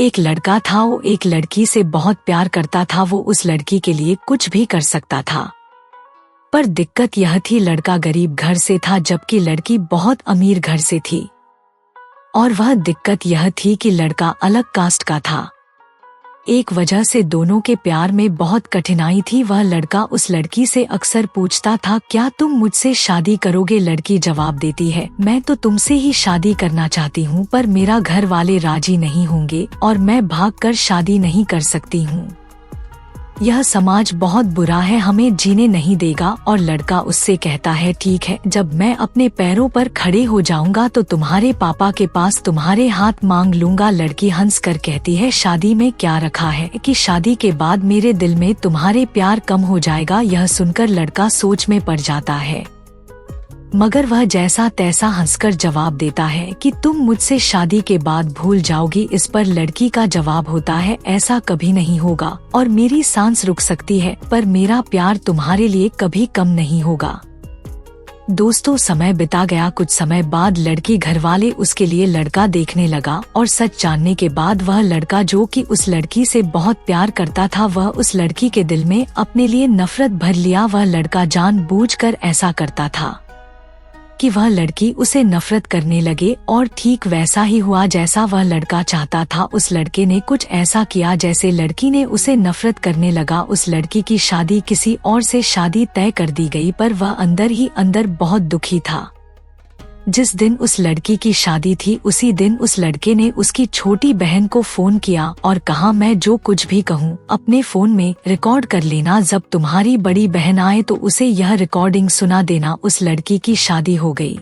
एक लड़का था, वो एक लड़की से बहुत प्यार करता था। वो उस लड़की के लिए कुछ भी कर सकता था, पर दिक्कत यह थी लड़का गरीब घर से था जबकि लड़की बहुत अमीर घर से थी। और वह दिक्कत यह थी कि लड़का अलग कास्ट का था। एक वजह से दोनों के प्यार में बहुत कठिनाई थी। वह लड़का उस लड़की से अक्सर पूछता था, क्या तुम मुझसे शादी करोगे? लड़की जवाब देती है, मैं तो तुमसे ही शादी करना चाहती हूँ, पर मेरा घर वाले राजी नहीं होंगे और मैं भागकर शादी नहीं कर सकती हूँ। यह समाज बहुत बुरा है, हमें जीने नहीं देगा। और लड़का उससे कहता है, ठीक है, जब मैं अपने पैरों पर खड़े हो जाऊंगा तो तुम्हारे पापा के पास तुम्हारे हाथ मांग लूंगा। लड़की हंस कर कहती है, शादी में क्या रखा है कि शादी के बाद मेरे दिल में तुम्हारे प्यार कम हो जाएगा। यह सुनकर लड़का सोच में पड़ जाता है, मगर वह जैसा तैसा हंसकर जवाब देता है कि तुम मुझसे शादी के बाद भूल जाओगी। इस पर लड़की का जवाब होता है, ऐसा कभी नहीं होगा और मेरी सांस रुक सकती है, पर मेरा प्यार तुम्हारे लिए कभी कम नहीं होगा। दोस्तों, समय बिता गया। कुछ समय बाद लड़की घरवाले उसके लिए लड़का देखने लगा और सच जानने के बाद वह लड़का, जो कि उस लड़की से बहुत प्यार करता था, वह उस लड़की के दिल में अपने लिए नफरत भर लिया। वह लड़का जानबूझकर ऐसा करता था कि वह लड़की उसे नफरत करने लगे और ठीक वैसा ही हुआ जैसा वह लड़का चाहता था। उस लड़के ने कुछ ऐसा किया जैसे लड़की ने उसे नफरत करने लगा। उस लड़की की शादी किसी और से शादी तय कर दी गई, पर वह अंदर ही अंदर बहुत दुखी था। जिस दिन उस लड़की की शादी थी उसी दिन उस लड़के ने उसकी छोटी बहन को फोन किया और कहा, मैं जो कुछ भी कहूँ अपने फोन में रिकॉर्ड कर लेना, जब तुम्हारी बड़ी बहन आए तो उसे यह रिकॉर्डिंग सुना देना। उस लड़की की शादी हो गई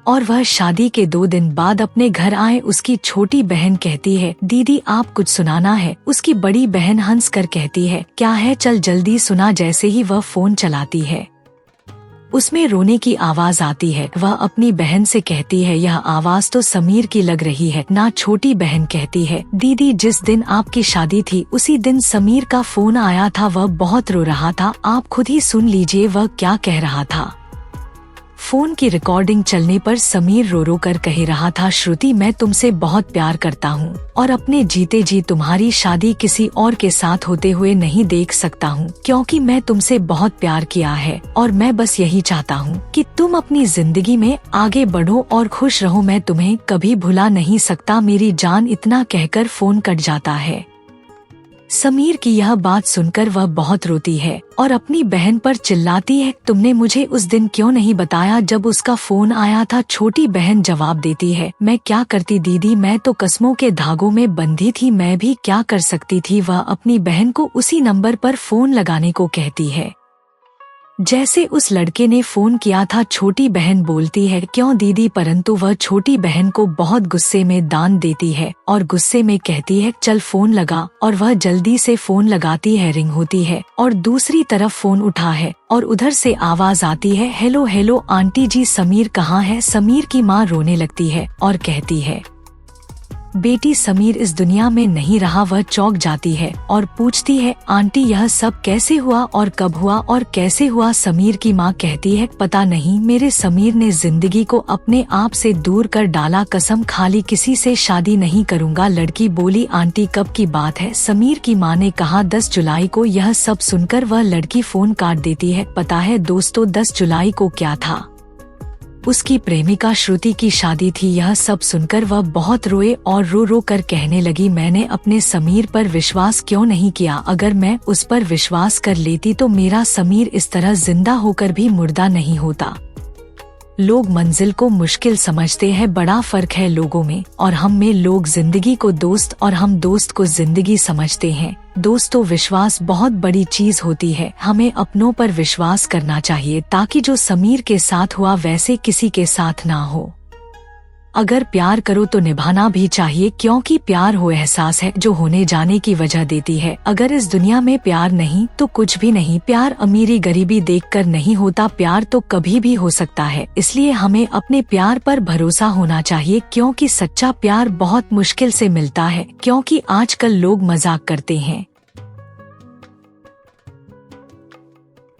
और वह शादी के 2 दिन बाद अपने घर आए। उसकी छोटी बहन कहती है, दीदी आप कुछ सुनाना है। उसकी बड़ी बहन हंस कर कहती है, क्या है, चल जल्दी सुना। जैसे ही वह फोन चलाती है उसमें रोने की आवाज आती है। वह अपनी बहन से कहती है, यह आवाज तो समीर की लग रही है ना। छोटी बहन कहती है, दीदी जिस दिन आपकी शादी थी उसी दिन समीर का फोन आया था, वह बहुत रो रहा था, आप खुद ही सुन लीजिए वह क्या कह रहा था। फोन की रिकॉर्डिंग चलने पर समीर रो रो कर कह रहा था, श्रुति मैं तुमसे बहुत प्यार करता हूँ और अपने जीते जी तुम्हारी शादी किसी और के साथ होते हुए नहीं देख सकता हूँ, क्योंकि मैं तुमसे बहुत प्यार किया है और मैं बस यही चाहता हूँ कि तुम अपनी जिंदगी में आगे बढ़ो और खुश रहो। मैं तुम्हें कभी भुला नहीं सकता मेरी जान। इतना कहकर फोन कट जाता है। समीर की यह बात सुनकर वह बहुत रोती है और अपनी बहन पर चिल्लाती है, तुमने मुझे उस दिन क्यों नहीं बताया जब उसका फोन आया था? छोटी बहन जवाब देती है, मैं क्या करती दीदी, मैं तो कस्मों के धागों में बंधी थी, मैं भी क्या कर सकती थी। वह अपनी बहन को उसी नंबर पर फोन लगाने को कहती है जैसे उस लड़के ने फोन किया था। छोटी बहन बोलती है, क्यों दीदी, परंतु वह छोटी बहन को बहुत गुस्से में दान देती है और गुस्से में कहती है, चल फोन लगा। और वह जल्दी से फोन लगाती है, रिंग होती है और दूसरी तरफ फोन उठा है और उधर से आवाज आती है, हेलो हेलो आंटी जी, समीर कहाँ है? समीर की माँ रोने लगती है और कहती है, बेटी समीर इस दुनिया में नहीं रहा। वह चौंक जाती है और पूछती है, आंटी यह सब कैसे हुआ और कब हुआ और कैसे हुआ? समीर की माँ कहती है, पता नहीं, मेरे समीर ने जिंदगी को अपने आप से दूर कर डाला, कसम खा ली किसी से शादी नहीं करूँगा। लड़की बोली, आंटी कब की बात है? समीर की माँ ने कहा, 10 जुलाई को। यह सब सुनकर वह लड़की फोन काट देती है। पता है दोस्तों 10 जुलाई को क्या था? उसकी प्रेमिका श्रुति की शादी थी। यह सब सुनकर वह बहुत रोए और रो रो कर कहने लगी, मैंने अपने समीर पर विश्वास क्यों नहीं किया? अगर मैं उस पर विश्वास कर लेती तो मेरा समीर इस तरह जिंदा होकर भी मुर्दा नहीं होता। लोग मंजिल को मुश्किल समझते हैं, बड़ा फर्क है लोगों में और हम में। लोग जिंदगी को दोस्त और हम दोस्त को जिंदगी समझते हैं। दोस्तों, विश्वास बहुत बड़ी चीज होती है, हमें अपनों पर विश्वास करना चाहिए ताकि जो समीर के साथ हुआ वैसे किसी के साथ ना हो। अगर प्यार करो तो निभाना भी चाहिए, क्योंकि प्यार वो एहसास है जो होने जाने की वजह देती है। अगर इस दुनिया में प्यार नहीं तो कुछ भी नहीं। प्यार अमीरी गरीबी देखकर नहीं होता, प्यार तो कभी भी हो सकता है। इसलिए हमें अपने प्यार पर भरोसा होना चाहिए, क्योंकि सच्चा प्यार बहुत मुश्किल से मिलता है, क्योंकि आजकल लोग मजाक करते हैं।